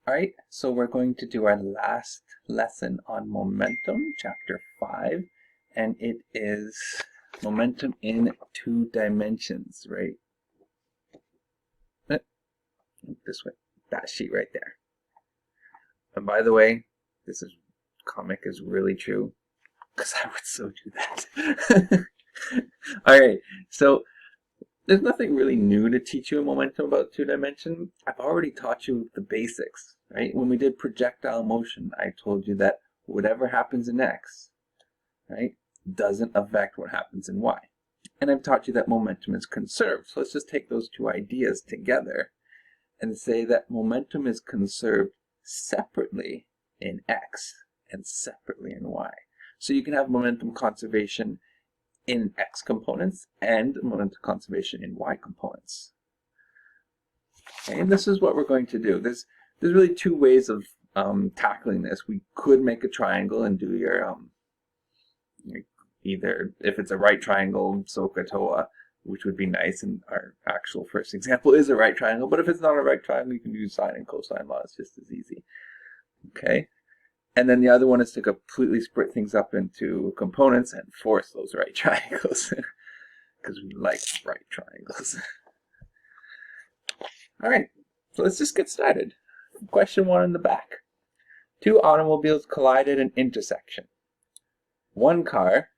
All right, so we're going to do our last lesson on momentum, chapter 5, and it is momentum in 2 dimensions, right? This way, that sheet right there. And by the way, this is comic is really true, because I would so do that. All right, so there's nothing really new to teach you in momentum about 2 dimension. I've already taught you the basics, right? When we did projectile motion, I told you that whatever happens in X, right, doesn't affect what happens in Y. And I've taught you that momentum is conserved. So let's just take those two ideas together and say that momentum is conserved separately in X and separately in Y. So you can have momentum conservation in X components and momentum conservation in Y components. Okay, and this is what we're going to do. There's really 2 ways of tackling this. We could make a triangle and do your either, if it's a right triangle, SOHCAHTOA, which would be nice, and our actual first example is a right triangle, but if it's not a right triangle, you can use sine and cosine laws just as easy. Okay? And then the other one is to completely split things up into components and force those right triangles. Because we like right triangles. All right, so let's just get started. Question 1 in the back. 2 automobiles collide at an intersection. One car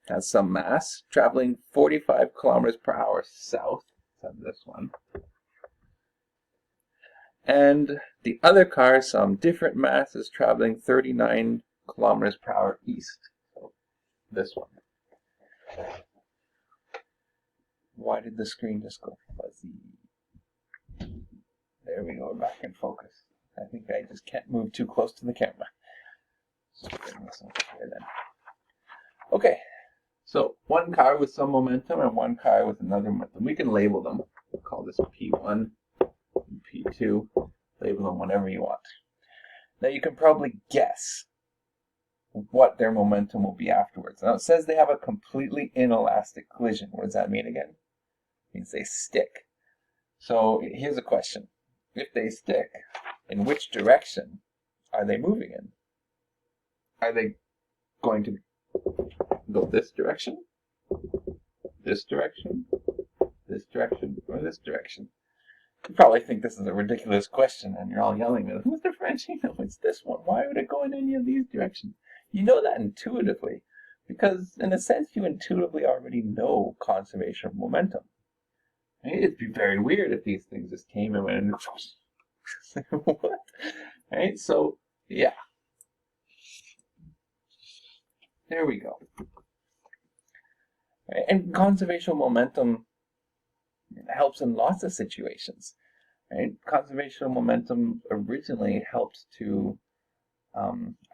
has some mass traveling 45 kilometers per hour south, so this one. And the other car, some different mass, is traveling 39 kilometers per hour east, so this one. Why did the screen just go fuzzy? There we go, back in focus. I think I just can't move too close to the camera. So bring this over here then. Okay, so one car with some momentum and one car with another momentum. We can label them. We'll call this P1 and P2. Label them whatever you want. Now you can probably guess what their momentum will be afterwards. Now it says they have a completely inelastic collision. What does that mean again? It means they stick. So here's a question. If they stick, in which direction are they moving in? Are they going to go this direction, this direction, this direction, or this direction? You probably think this is a ridiculous question, and you're all yelling at it. Mr. Franchino, it's this one. Why would it go in any of these directions? You know that intuitively, because in a sense you intuitively already know conservation of momentum. It'd be very weird if these things just came and went and what? Right? So, yeah. There we go. Right? And conservation of momentum helps in lots of situations. Right? Conservation of momentum originally helped to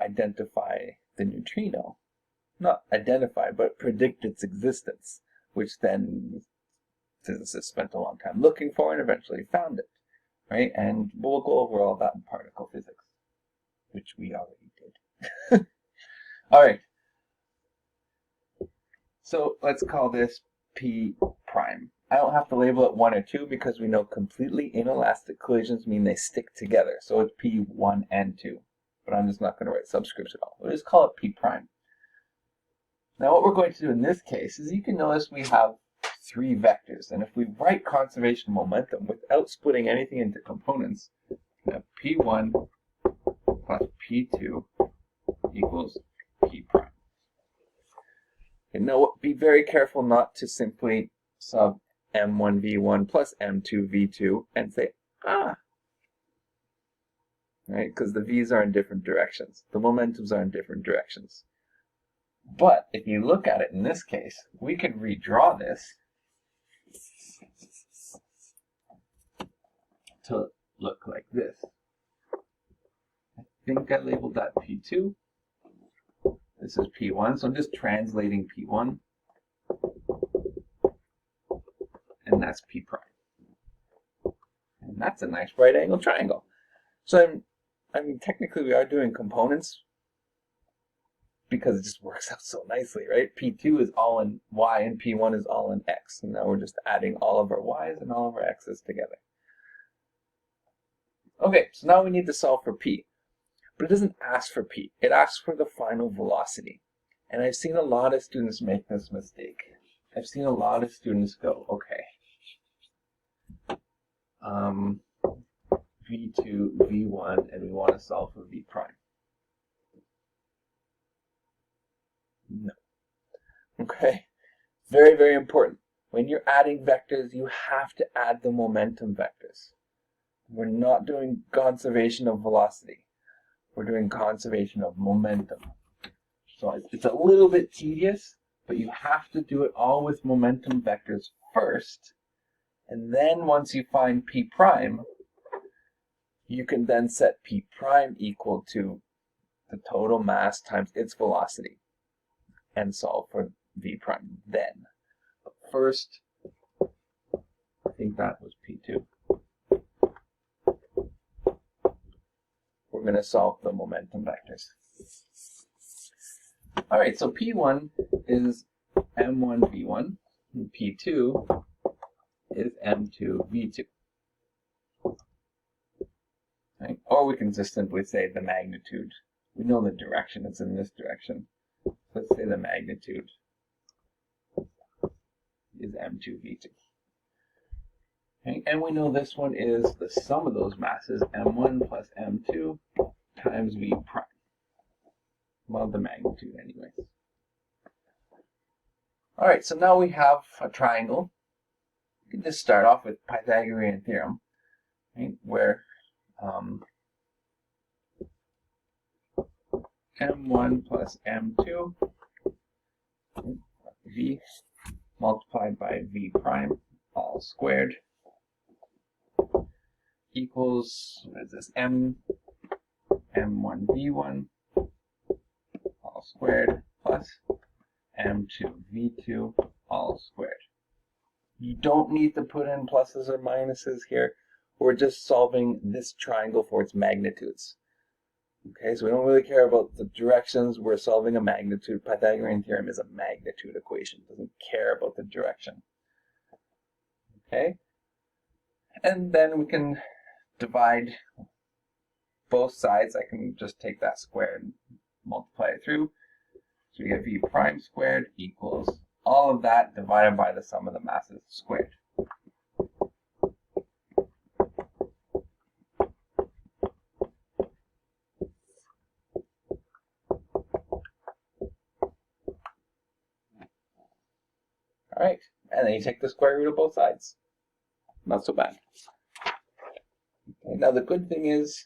identify the neutrino. Not identify, but predict its existence, which then physicists spent a long time looking for and eventually found it, right? And we'll go over all that in particle physics, which we already did. All right. So let's call this P prime. I don't have to label it 1 or 2 because we know completely inelastic collisions mean they stick together. So it's P1 and 2. But I'm just not going to write subscripts at all. We'll just call it P prime. Now what we're going to do in this case is you can notice we have 3 vectors, and if we write conservation momentum without splitting anything into components, we have P1 plus P2 equals P prime. And now be very careful not to simply sub M1V1 plus M2V2 and say, right? Because the V's are in different directions. The momentums are in different directions. But if you look at it in this case, we could redraw this to look like this. I think I labeled that P2. This is P1, so I'm just translating P1. And that's P prime. And that's a nice right angle triangle. So I mean, technically we are doing components because it just works out so nicely, right? P2 is all in Y and P1 is all in X. And now we're just adding all of our Y's and all of our X's together. Okay, so now we need to solve for p. But it doesn't ask for p. It asks for the final velocity. And I've seen a lot of students make this mistake. I've seen a lot of students go, okay, v2, v1, and we want to solve for v prime. No. Okay, very, very important. When you're adding vectors, you have to add the momentum vectors. We're not doing conservation of velocity. We're doing conservation of momentum. So it's a little bit tedious, but you have to do it all with momentum vectors first. And then once you find p prime, you can then set p prime equal to the total mass times its velocity and solve for v prime then. But first, I think that was p2. We're going to solve the momentum vectors. All right, so P1 is M1 V1, and P2 is M2 V2. Right? Or we can just simply say the magnitude. We know the direction, it's in this direction. Let's say the magnitude is M2 V2. Okay? And we know this one is the sum of those masses, M1 plus M2 times V prime. Well, the magnitude anyways. All right, so now we have a triangle. We can just start off with Pythagorean theorem, right, where M1 plus M2 V multiplied by V prime all squared equals, what is this, M1 V1 all squared plus M2 V2 all squared. You don't need to put in pluses or minuses here. We're just solving this triangle for its magnitudes. Okay, so we don't really care about the directions. We're solving a magnitude. Pythagorean theorem is a magnitude equation. It doesn't care about the direction. Okay, and then we can divide both sides. I can just take that square and multiply it through. So we get v prime squared equals all of that divided by the sum of the masses squared. All right, and then you take the square root of both sides. Not so bad. Okay, now the good thing is,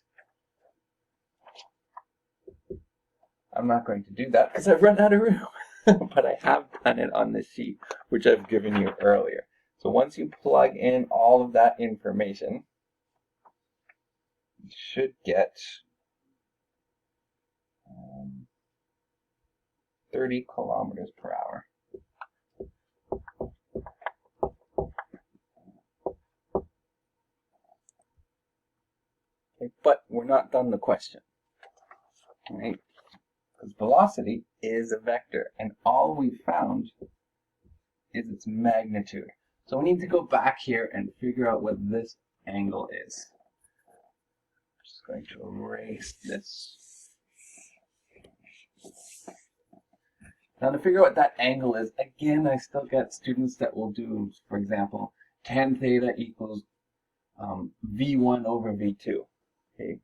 I'm not going to do that because I've run out of room, but I have done it on the sheet, which I've given you earlier. So once you plug in all of that information, you should get 30 kilometers per hour. Okay, but we're not done the question, right? Because velocity is a vector, and all we found is its magnitude. So we need to go back here and figure out what this angle is. I'm just going to erase this. Now to figure out what that angle is, again, I still get students that will do, for example, tan theta equals V1 over V2. Okay,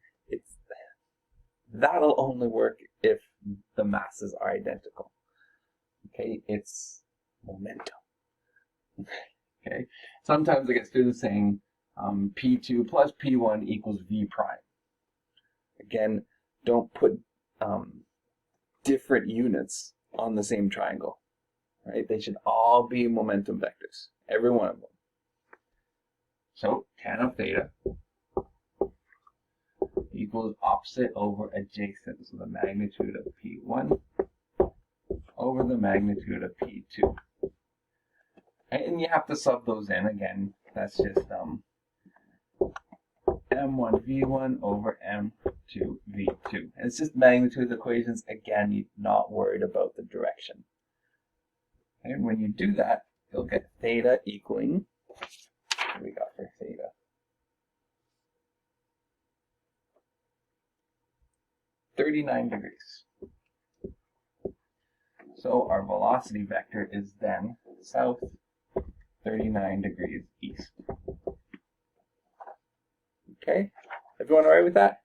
that'll only work if the masses are identical. Okay, it's momentum. Okay, sometimes I get students saying P2 plus P1 equals V prime. Again, don't put different units on the same triangle, right? They should all be momentum vectors, every one of them. So tan of theta equals opposite over adjacent, so the magnitude of P1 over the magnitude of P2. And you have to sub those in again. That's just M1 V1 over M2 V2. And it's just magnitude equations. Again, you're not worried about the direction. And when you do that, you'll get theta equaling, what do we got for theta? 39 degrees. So our velocity vector is then south 39 degrees east. Okay, everyone all right with that?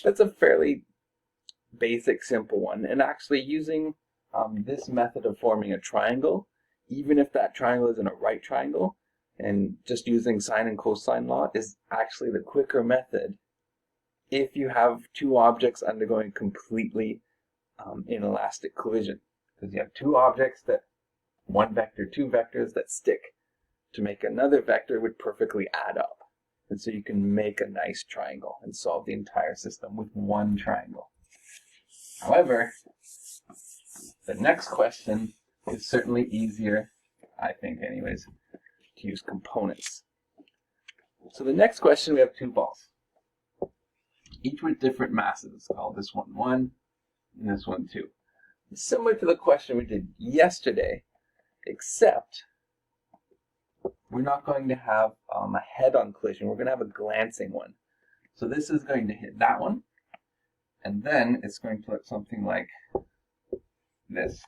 That's a fairly basic, simple one. And actually using this method of forming a triangle, even if that triangle isn't a right triangle, and just using sine and cosine law is actually the quicker method if you have two objects undergoing completely inelastic collision. Because you have two objects that, one vector, two vectors that stick to make another vector would perfectly add up. And so you can make a nice triangle and solve the entire system with one triangle. However, the next question is certainly easier, I think anyways, to use components. So the next question, we have two balls, each with different masses. Call this one 1 and this one 2. Similar to the question we did yesterday, except we're not going to have a head-on collision. We're going to have a glancing one. So this is going to hit that one, and then it's going to look something like this,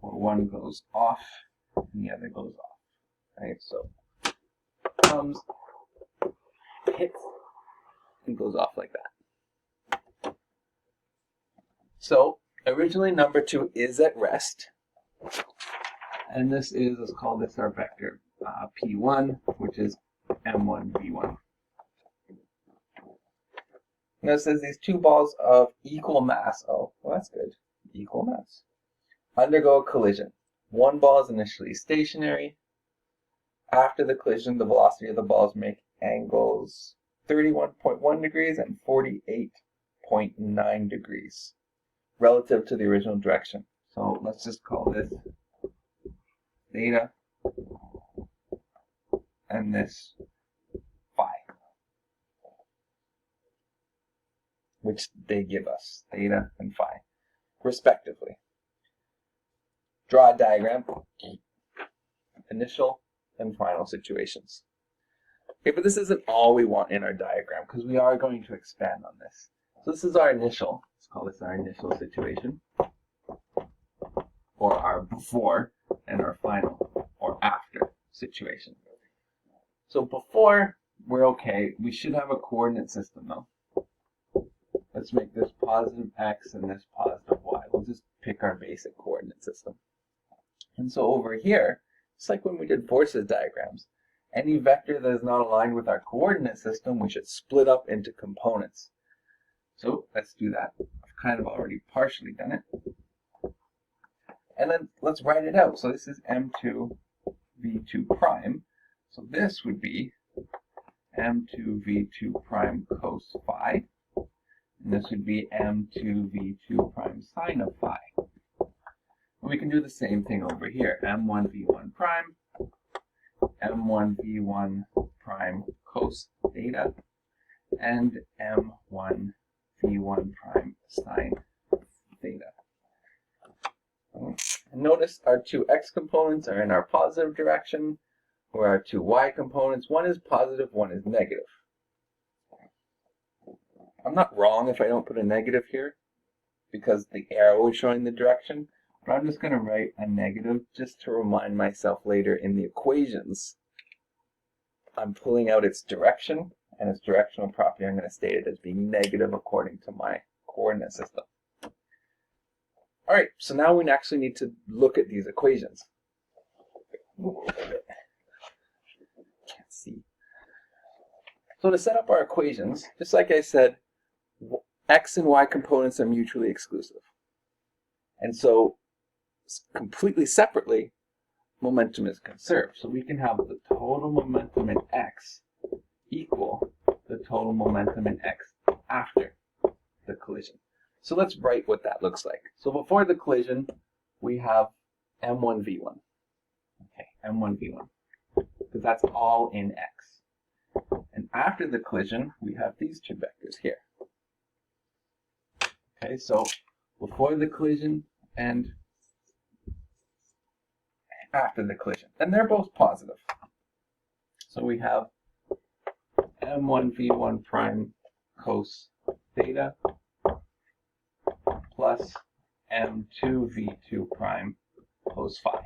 where one goes off and the other goes off. Right? So comes, hits, and goes off like that. So originally number 2 is at rest, and this is, let's call this our vector P1, which is M1, V1. Now it says these two balls of equal mass, oh, well that's good, equal mass, undergo a collision. One ball is initially stationary. After the collision, the velocity of the balls make angles 31.1 degrees and 48.9 degrees relative to the original direction. So let's just call this theta, and this phi, which they give us, theta and phi, respectively. Draw a diagram, initial and final situations. Okay, but this isn't all we want in our diagram, because we are going to expand on this. So this is our initial, let's call this our initial situation, or our before, and our final, or after situation. So before, we're okay. We should have a coordinate system though. Let's make this positive x and this positive y. We'll just pick our basic coordinate system. And so over here, it's like when we did forces diagrams. Any vector that is not aligned with our coordinate system, we should split up into components. So let's do that. I've kind of already partially done it. And then let's write it out. So this is M2 V2 prime. So this would be M2 V2 prime cos phi. And this would be M2 V2 prime sine of phi. And we can do the same thing over here. M1 V1 prime, M1 V1 prime cos theta, and M1 V1 prime sine theta. And notice our two x components are in our positive direction, where our two y components, one is positive, one is negative. I'm not wrong if I don't put a negative here, because the arrow is showing the direction, but I'm just going to write a negative just to remind myself later in the equations I'm pulling out its direction, and its directional property I'm going to state it as being negative according to my coordinate system. Alright, so now we actually need to look at these equations. Can't see. So to set up our equations, just like I said, x and y components are mutually exclusive. And so, completely separately, momentum is conserved. So we can have the total momentum in x equal the total momentum in x after the collision. So let's write what that looks like. So before the collision, we have M1 V1. Okay, M1 V1, because that's all in x. And after the collision, we have these two vectors here. Okay, so before the collision and after the collision. And they're both positive. So we have M1 V1 prime cos theta plus m2 v2 prime cos phi.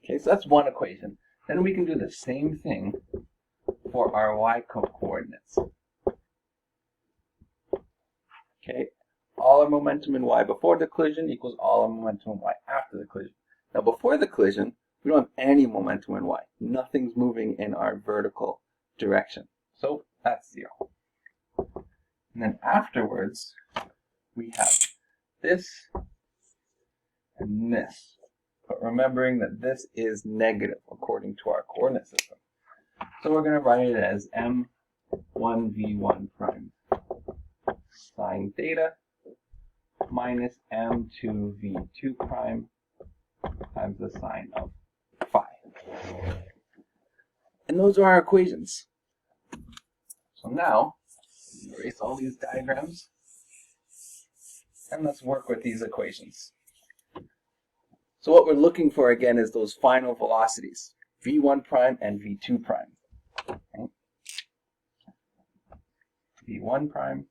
Okay, so that's one equation. Then we can do the same thing for our y coordinates. Okay, all our momentum in y before the collision equals all our momentum in y after the collision. Now before the collision, we don't have any momentum in y. Nothing's moving in our vertical direction. So that's 0. And then afterwards, we have this and this. But remembering that this is negative according to our coordinate system. So we're going to write it as m1v1 prime sine theta minus m2v2 prime times the sine of phi. And those are our equations. So now, erase all these diagrams, and let's work with these equations. So what we're looking for again is those final velocities, v1 prime and v2 prime. Okay. v1 prime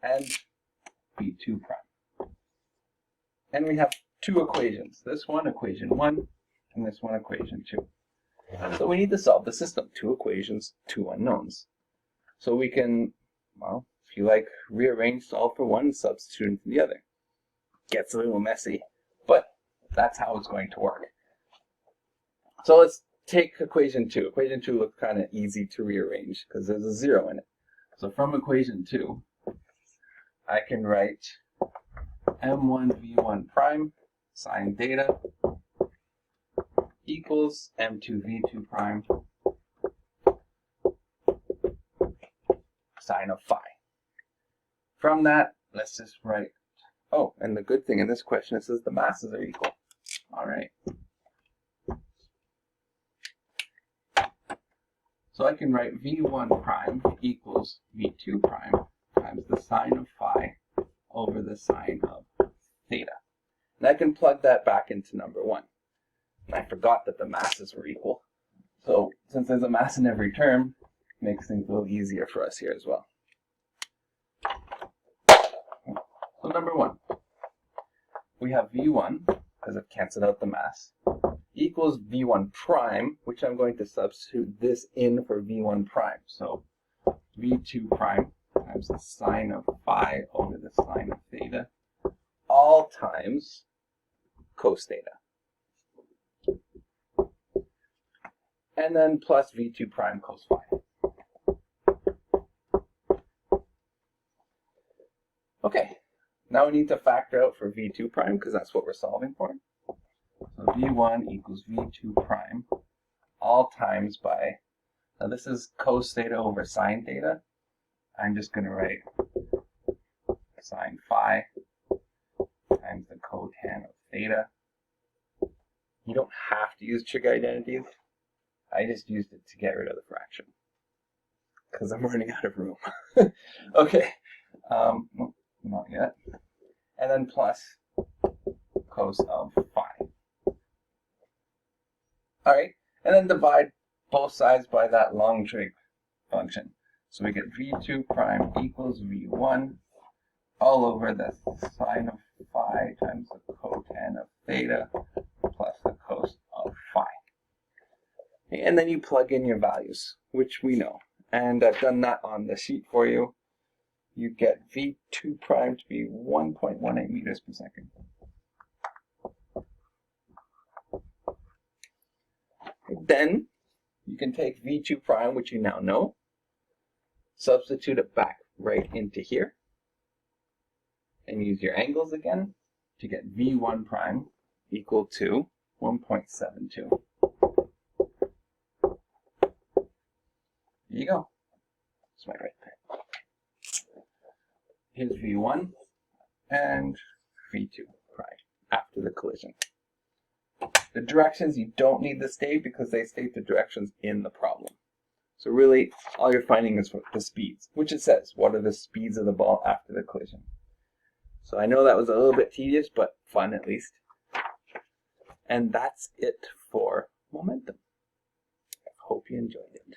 and v2 prime. And we have two equations. This one, equation 1, and this one, equation 2. So we need to solve the system. Two equations, two unknowns. So we can, well, if you like, rearrange, solve for one, substitute for the other. Gets a little messy, but that's how it's going to work. So let's take equation 2. Equation 2 looks kind of easy to rearrange because there's a 0 in it. So from equation 2, I can write m1v1 prime sine theta equals m2v2 prime sine of phi. From that, let's just write, oh, and the good thing in this question, it says the masses are equal. All right. So I can write v1 prime equals v2 prime times the sine of phi over the sine of theta. And I can plug that back into number 1. And I forgot that the masses were equal. So since there's a mass in every term, it makes things a little easier for us here as well. So number 1, we have v1, because I've canceled out the mass, equals v1 prime, which I'm going to substitute this in for v1 prime. So v2 prime times the sine of phi over the sine of theta, all times cos theta. And then plus v2 prime cos phi. Okay, now we need to factor out for v2 prime because that's what we're solving for. So v1 equals v2 prime all times by, now this is cos theta over sine theta. I'm just going to write sine phi times the cotan of theta. You don't have to use trig identities. I just used it to get rid of the fraction because I'm running out of room. Okay, not yet. And then plus cos of phi. All right, and then divide both sides by that long trig function. So we get v2 prime equals v1 all over the sine of phi times the cotan of theta plus the cos of phi. And then you plug in your values, which we know. And I've done that on the sheet for you. You get v2 prime to be 1.18 meters per second. Then you can take v2 prime, which you now know, substitute it back right into here, and use your angles again to get v1 prime equal to 1.72. There you go. That's my right there. Here's v1 and v2 prime after the collision. The directions, you don't need to state because they state the directions in the problem. So really, all you're finding is the speeds, which it says, what are the speeds of the ball after the collision. So I know that was a little bit tedious, but fun at least. And that's it for momentum. I hope you enjoyed it.